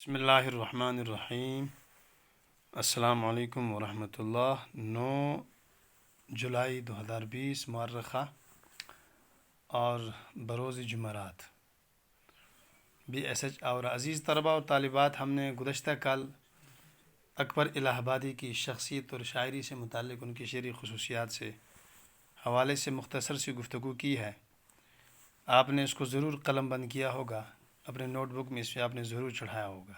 بسم اللہ الرحمن الرحیم۔ السلام علیکم ورحمۃ اللہ۔ 9 جولائی 2020 مؤرخہ اور بروز جمعرات BSH اور عزیز طلباء اور طالبات، ہم نے گزشتہ کل اکبر الہ آبادی کی شخصیت اور شاعری سے متعلق ان کی شعری خصوصیات سے حوالے سے مختصر سی گفتگو کی ہے۔ آپ نے اس کو ضرور قلم بند کیا ہوگا، اپنے نوٹ بک میں اس پہ آپ نے ضرور چڑھایا ہوگا۔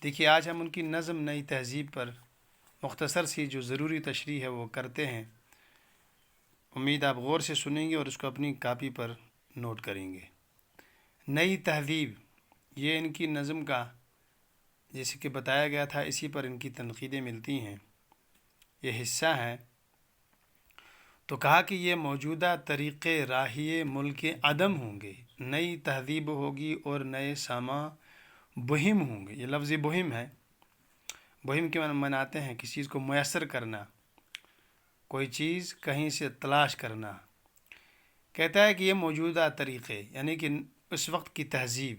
دیکھیے، آج ہم ان کی نظم نئی تہذیب پر مختصر سی جو ضروری تشریح ہے وہ کرتے ہیں۔ امید آپ غور سے سنیں گے اور اس کو اپنی کاپی پر نوٹ کریں گے۔ نئی تہذیب، یہ ان کی نظم کا جیسے کہ بتایا گیا تھا، اسی پر ان کی تنقیدیں ملتی ہیں، یہ حصہ ہے۔ تو کہا کہ یہ موجودہ طریقے راہی ملک عدم ہوں گے، نئی تہذیب ہوگی اور نئے ساما بہم ہوں گے۔ یہ لفظ بہم ہے، بہم کے معنی مناتے ہیں کسی چیز کو میسر کرنا، کوئی چیز کہیں سے تلاش کرنا۔ کہتا ہے کہ یہ موجودہ طریقے یعنی کہ اس وقت کی تہذیب،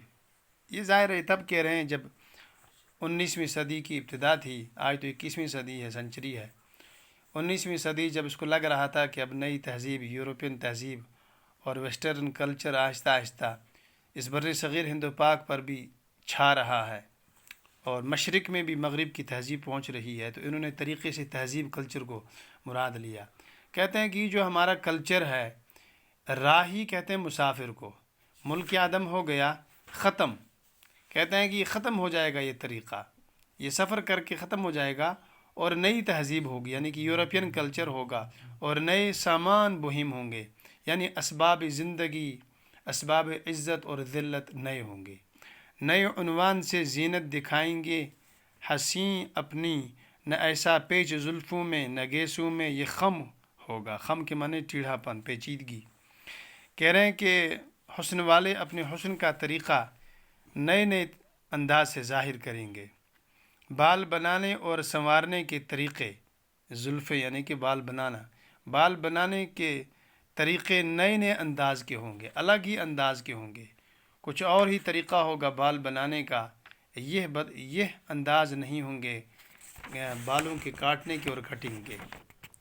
یہ ظاہر ہے تب کہہ رہے ہیں جب 19ویں صدی کی ابتدا تھی، آج تو 21ویں صدی ہے، سنچری ہے۔ 19ویں صدی جب اس کو لگ رہا تھا کہ اب نئی تہذیب، یورپین تہذیب اور ویسٹرن کلچر آہستہ آہستہ اس بر صغیر ہند و پاک پر بھی چھا رہا ہے اور مشرق میں بھی مغرب کی تہذیب پہنچ رہی ہے، تو انہوں نے طریقے سے تہذیب کلچر کو مراد لیا۔ کہتے ہیں کہ یہ جو ہمارا کلچر ہے، راہی کہتے ہیں مسافر کو، ملک عدم ہو گیا ختم، کہتے ہیں کہ یہ ختم ہو جائے گا، یہ طریقہ یہ سفر کر کے ختم ہو جائے گا اور نئی تہذیب ہوگی، یعنی کہ یورپین کلچر ہوگا اور نئے سامان بہم ہوں گے، یعنی اسباب زندگی، اسباب عزت اور ذلت نئے ہوں گے۔ نئے عنوان سے زینت دکھائیں گے حسین اپنی، نہ ایسا پیچ زلفوں میں نہ گیسوں میں یہ خم ہوگا۔ خم کے معنی ٹیڑھا پن، پیچیدگی۔ کہہ رہے ہیں کہ حسن والے اپنے حسن کا طریقہ نئے نئے انداز سے ظاہر کریں گے۔ بال بنانے اور سنوارنے کے طریقے، زلفیں یعنی کہ بال بنانا، بال بنانے کے طریقے نئے نئے انداز کے ہوں گے، الگ ہی انداز کے ہوں گے، کچھ اور ہی طریقہ ہوگا بال بنانے کا، یہ انداز نہیں ہوں گے بالوں کے کاٹنے کے اور کٹنگ کے،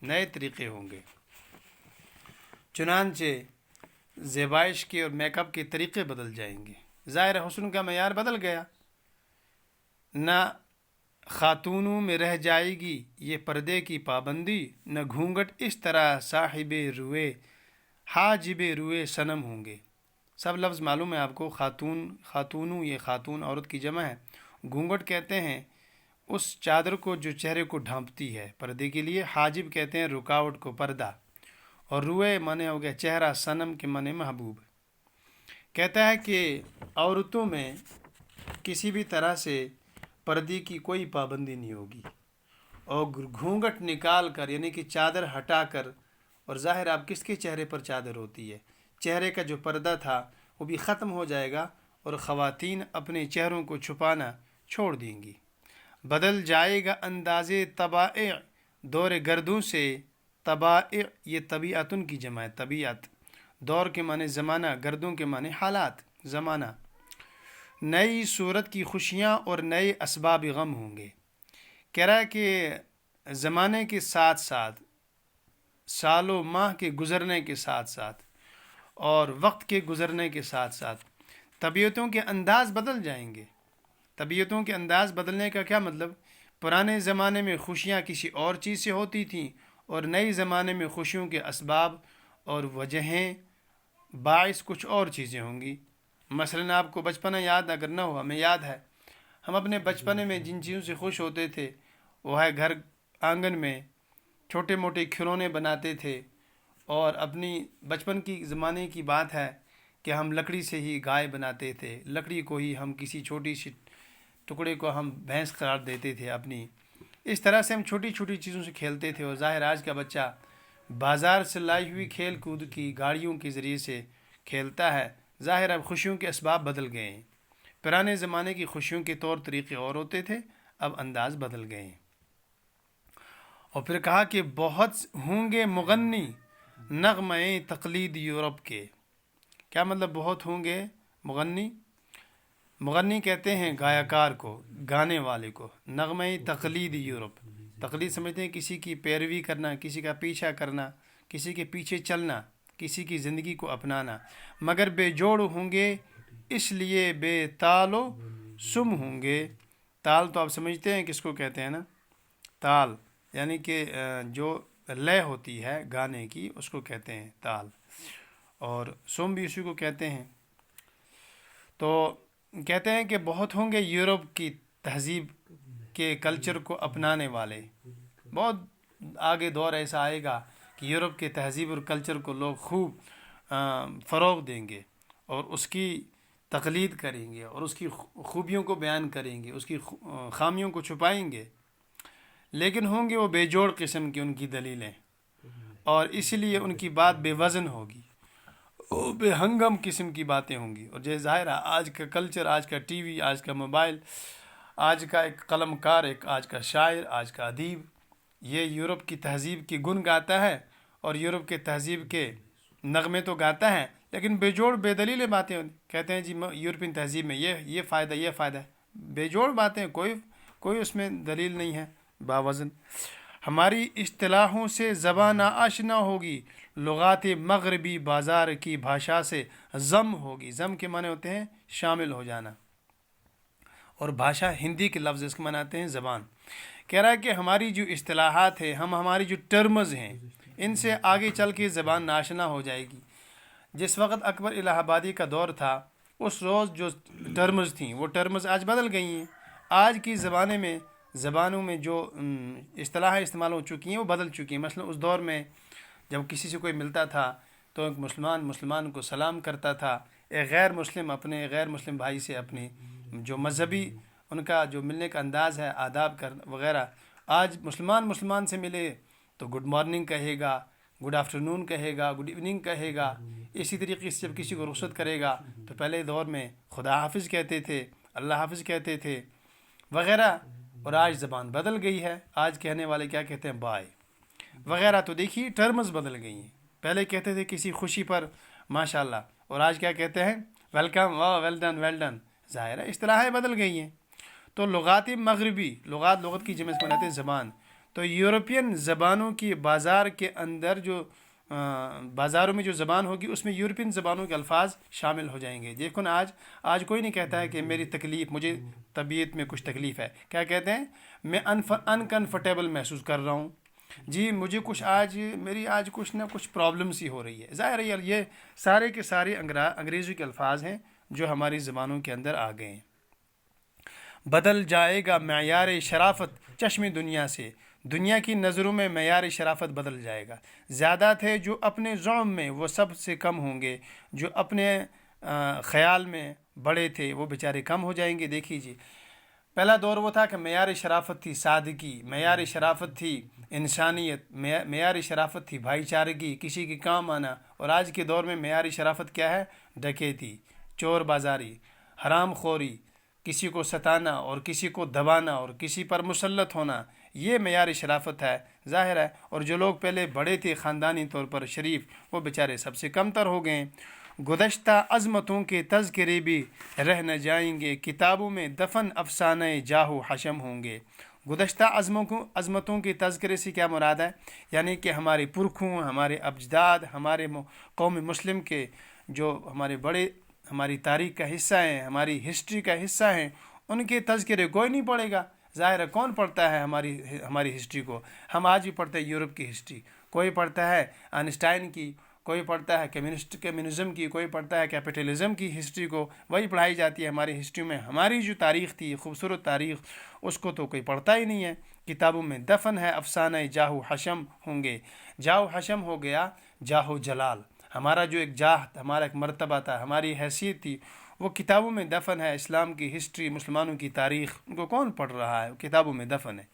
نئے طریقے ہوں گے۔ چنانچہ زیبائش کے اور میک اپ کے طریقے بدل جائیں گے، ظاہر حسن کا معیار بدل گیا، نہ خاتونوں میں رہ جائے گی یہ پردے کی پابندی، نہ گھونگھٹ اس طرح صاحب روئے حاجب روئے صنم ہوں گے۔ سب لفظ معلوم ہے آپ کو، خاتونوں، یہ خاتون عورت کی جمع ہے۔ گھونگھٹ کہتے ہیں اس چادر کو جو چہرے کو ڈھانپتی ہے پردے کے لیے، حاجب کہتے ہیں رکاوٹ کو، پردہ، اور روئے معنی ہو گیا چہرہ، صنم کے معنی محبوب۔ کہتا ہے کہ عورتوں میں کسی بھی طرح سے پردے کی کوئی پابندی نہیں ہوگی، اور گھونگھٹ نکال کر یعنی کہ چادر ہٹا کر، اور ظاہر آپ کس کے چہرے پر چادر ہوتی ہے، چہرے کا جو پردہ تھا وہ بھی ختم ہو جائے گا اور خواتین اپنے چہروں کو چھپانا چھوڑ دیں گی۔ بدل جائے گا انداز طبائع دور گردوں سے، طبائع یہ طبیعتن کی جمع ہے، طبیعت، دور کے معنی زمانہ، گردوں کے معنی حالات، زمانہ۔ نئی صورت کی خوشیاں اور نئے اسباب غم ہوں گے۔ کہہ رہا ہے کہ زمانے کے ساتھ ساتھ، سال و ماہ کے گزرنے کے ساتھ ساتھ اور وقت کے گزرنے کے ساتھ ساتھ طبیعتوں کے انداز بدل جائیں گے۔ طبیعتوں کے انداز بدلنے کا کیا مطلب؟ پرانے زمانے میں خوشیاں کسی اور چیز سے ہوتی تھیں اور نئے زمانے میں خوشیوں کے اسباب اور وجہیں باعث کچھ اور چیزیں ہوں گی۔ مثلا آپ کو بچپنا یاد اگر نہ ہو، ہمیں یاد ہے، ہم اپنے بچپنے میں جن چیزوں سے خوش ہوتے تھے وہ ہے گھر آنگن میں چھوٹے موٹے کھلونے بناتے تھے، اور اپنی بچپن کی زمانے کی بات ہے کہ ہم لکڑی سے ہی گائے بناتے تھے، لکڑی کو ہی ہم کسی چھوٹی سی ٹکڑے کو ہم بھینس قرار دیتے تھے اپنی، اس طرح سے ہم چھوٹی چھوٹی چیزوں سے کھیلتے تھے۔ اور ظاہر آج کا بچہ بازار سے لائی ہوئی کھیل کود کی گاڑیوں کے ذریعے سے کھیلتا ہے۔ ظاہر اب خوشیوں کے اسباب بدل گئے ہیں، پرانے زمانے کی خوشیوں کے طور طریقے اور ہوتے تھے، اب انداز بدل گئے ہیں۔ اور پھر کہا کہ بہت ہوں گے مغنی نغمے تقلید یورپ کے۔ کیا مطلب بہت ہوں گے مغنی؟ مغنی کہتے ہیں گایا کار کو، گانے والے کو، نغمہ تقلید یورپ، تقلید سمجھتے ہیں کسی کی پیروی کرنا، کسی کا پیچھا کرنا، کسی کے پیچھے چلنا، کسی کی زندگی کو اپنانا، مگر بے جوڑ ہوں گے اس لیے بے تال و سم ہوں گے۔ تال تو آپ سمجھتے ہیں کس کو کہتے ہیں نا، تال یعنی کہ جو لے ہوتی ہے گانے کی اس کو کہتے ہیں تال، اور سم بھی اسی کو کہتے ہیں۔ تو کہتے ہیں کہ بہت ہوں گے یورپ کی تہذیب کے کلچر کو اپنانے والے، بہت آگے دور ایسا آئے گا کہ یورپ کے تہذیب اور کلچر کو لوگ خوب فروغ دیں گے اور اس کی تقلید کریں گے اور اس کی خوبیوں کو بیان کریں گے، اس کی خامیوں کو چھپائیں گے، لیکن ہوں گے وہ بے جوڑ قسم کی ان کی دلیلیں، اور اسی لیے ان کی بات بے وزن ہوگی، بے ہنگم قسم کی باتیں ہوں گی۔ اور جیسے ظاہر ہے آج کا کلچر، آج کا ٹی وی، آج کا موبائل، آج کا ایک قلم کار، ایک آج کا شاعر، آج کا ادیب، یہ یورپ کی تہذیب کی گن گاتا ہے اور یورپ کے تہذیب کے نغمے تو گاتا ہے، لیکن بے جوڑ بے دلیل باتیں کہتے ہیں جی یورپین تہذیب میں یہ فائدہ، یہ فائدہ ہے، بے جوڑ باتیں، کوئی اس میں دلیل نہیں ہے باوزن۔ ہماری اصطلاحوں سے زبان آشنا ہوگی، لغات مغربی بازار کی بھاشا سے ضم ہوگی۔ ضم کے معنی ہوتے ہیں شامل ہو جانا، اور بھاشا ہندی کے لفظ اس کے معنی آتے ہیں زبان۔ کہہ رہا ہے کہ ہماری جو اصطلاحات ہیں، ہماری جو ٹرمز ہیں، ان سے آگے چل کے زبان ناشنا ہو جائے گی۔ جس وقت اکبر الہ آبادی کا دور تھا، اس روز جو ٹرمز تھیں وہ ٹرمز آج بدل گئی ہیں۔ آج کی زبانوں میں جو اصطلاحیں استعمال ہو چکی ہیں وہ بدل چکی ہیں۔ مثلا اس دور میں جب کسی سے کوئی ملتا تھا تو ایک مسلمان کو سلام کرتا تھا، ایک غیر مسلم اپنے غیر مسلم بھائی سے اپنے جو مذہبی ان کا جو ملنے کا انداز ہے، آداب وغیرہ، آج مسلمان سے ملے تو گڈ مارننگ کہے گا، گڈ آفٹرنون کہے گا، گڈ ایوننگ کہے گا۔ اسی طریقے سے جب کسی کو رخصت کرے گا تو پہلے دور میں خدا حافظ کہتے تھے، اللہ حافظ کہتے تھے وغیرہ، اور آج زبان بدل گئی ہے، آج کہنے والے کیا کہتے ہیں، بائے وغیرہ۔ تو دیکھیے ٹرمز بدل گئی ہیں، پہلے کہتے تھے کسی خوشی پر ماشاءاللہ، اور آج کیا کہتے ہیں، ویلکم، واہ، ویل ڈن۔ ظاہر ہے اصطلاحیں بدل گئی ہیں۔ تو لغات مغربی، لغت کی جمع سے بناتے ہیں زبان، تو یورپین زبانوں کی بازار کے اندر جو بازاروں میں جو زبان ہوگی اس میں یورپین زبانوں کے الفاظ شامل ہو جائیں گے۔ دیکھو نا آج کوئی نہیں کہتا ہے کہ میری تکلیف، مجھے طبیعت میں کچھ تکلیف ہے، کیا کہتے ہیں، میں انکمفرٹیبل محسوس کر رہا ہوں جی، مجھے میری آج کچھ نہ کچھ پرابلم سی ہو رہی ہے۔ ظاہر ہے یہ سارے کے سارے انگریزی کے الفاظ ہیں جو ہماری زبانوں کے اندر آ گئے ہیں۔ بدل جائے گا معیار شرافت چشم دنیا سے، دنیا کی نظروں میں معیار شرافت بدل جائے گا۔ زیادہ تھے جو اپنے زعم میں وہ سب سے کم ہوں گے، جو اپنے خیال میں بڑے تھے وہ بیچارے کم ہو جائیں گے۔ دیکھیے جی، پہلا دور وہ تھا کہ معیار شرافت تھی سادگی، معیار شرافت تھی انسانیت، معیار شرافت تھی بھائی چارگی، کسی کے کام آنا، اور آج کے دور میں معیار شرافت کیا ہے، ڈکیتی، چور بازاری، حرام خوری، کسی کو ستانا اور کسی کو دبانا اور کسی پر مسلط ہونا، یہ معیار شرافت ہے۔ ظاہر ہے، اور جو لوگ پہلے بڑے تھے خاندانی طور پر شریف، وہ بیچارے سب سے کم تر ہو گئے۔ گزشتہ عظمتوں کے تذکرے بھی رہ نہ جائیں گے، کتابوں میں دفن افسانہ جاہ و حشم ہوں گے۔ گزشتہ عظمتوں کے تذکرے سے کیا مراد ہے، یعنی کہ ہمارے پرکھوں، ہمارے اجداد، ہمارے قوم مسلم کے جو ہمارے بڑے ہماری تاریخ کا حصہ ہیں، ہماری ہسٹری کا حصہ ہیں، ان کے تذکرے کوئی نہیں پڑھے گا۔ ظاہر ہے کون پڑھتا ہے ہماری ہسٹری کو؟ ہم آج بھی پڑھتے ہیں یورپ کی ہسٹری، کوئی پڑھتا ہے آئنسٹائن کی، کوئی پڑھتا ہے کمیونزم کی، کوئی پڑھتا ہے کیپٹلزم کی ہسٹری کو، وہی پڑھائی جاتی ہے ہماری ہسٹری میں۔ ہماری جو تاریخ تھی، خوبصورت تاریخ، اس کو تو کوئی پڑھتا ہی نہیں ہے۔ کتابوں میں دفن ہے افسانہ جاہ و حشم ہوں گے۔ جاہ و حشم ہو گیا جاہ و جلال، ہمارا جو ایک جاہ، ہمارا ایک مرتبہ تھا، ہماری حیثیت تھی، وہ کتابوں میں دفن ہے۔ اسلام کی ہسٹری، مسلمانوں کی تاریخ، ان کو کون پڑھ رہا ہے؟ کتابوں میں دفن ہے۔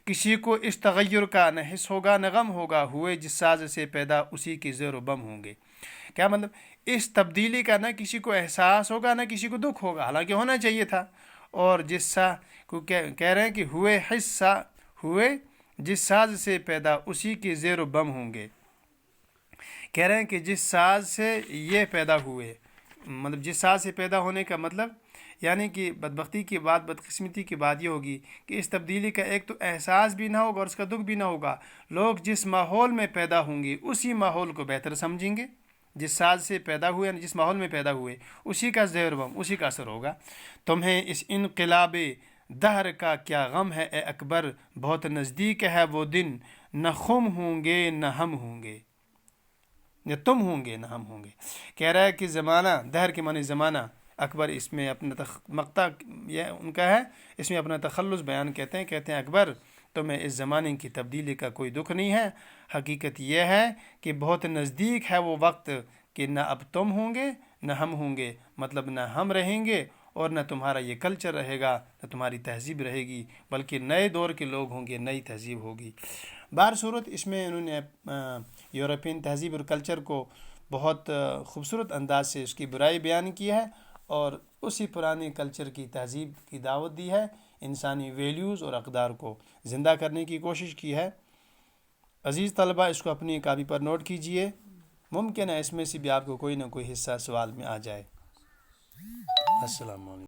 کسی کو اس تغیر کا نہ حس ہوگا نہ غم ہوگا، ہوئے جس ساز سے پیدا اسی کے زیر و بم ہوں گے۔ کیا مطلب؟ اس تبدیلی کا نہ کسی کو احساس ہوگا نہ کسی کو دکھ ہوگا، حالانکہ ہونا چاہیے تھا۔ اور جس سا کو کہہ رہے ہیں کہ ہوئے جس ساز سے پیدا اسی کے زیر و بم ہوں گے۔ کہہ رہے ہیں کہ جس ساز سے یہ پیدا ہوئے، مطلب جس ساز سے پیدا ہونے کا مطلب یعنی کہ بدبختی کی بات، بدقسمتی کی بات یہ ہوگی کہ اس تبدیلی کا ایک تو احساس بھی نہ ہوگا اور اس کا دکھ بھی نہ ہوگا۔ لوگ جس ماحول میں پیدا ہوں گے اسی ماحول کو بہتر سمجھیں گے، جس ساز سے پیدا ہوئے، جس ماحول میں پیدا ہوئے اسی کا زیر و بم، اسی کا اثر ہوگا۔ تمہیں اس انقلاب دہر کا کیا غم ہے اے اکبر، بہت نزدیک ہے وہ دن، نہ خم ہوں گے نہ ہم ہوں گے، نہ تم ہوں گے نہ ہم ہوں گے۔ کہہ رہا ہے کہ زمانہ، دہر کے معنی زمانہ، اکبر اس میں اپنا مقطع یہ ان کا ہے، اس میں اپنا تخلص بیان کہتے ہیں اکبر تمہیں اس زمانے کی تبدیلی کا کوئی دکھ نہیں ہے، حقیقت یہ ہے کہ بہت نزدیک ہے وہ وقت کہ نہ اب تم ہوں گے نہ ہم ہوں گے، مطلب نہ ہم رہیں گے اور نہ تمہارا یہ کلچر رہے گا، نہ تمہاری تہذیب رہے گی، بلکہ نئے دور کے لوگ ہوں گے، نئی تہذیب ہوگی۔ بہرصورت اس میں انہوں نے یورپین تہذیب اور کلچر کو بہت خوبصورت انداز سے اس کی برائی بیان کی ہے اور اسی پرانے کلچر کی تہذیب کی دعوت دی ہے، انسانی ویلیوز اور اقدار کو زندہ کرنے کی کوشش کی ہے۔ عزیز طلبہ، اس کو اپنی کاپی پر نوٹ کیجئے، ممکن ہے اس میں سے بھی آپ کو کوئی نہ کوئی حصہ سوال میں آ جائے۔ السلام علیکم۔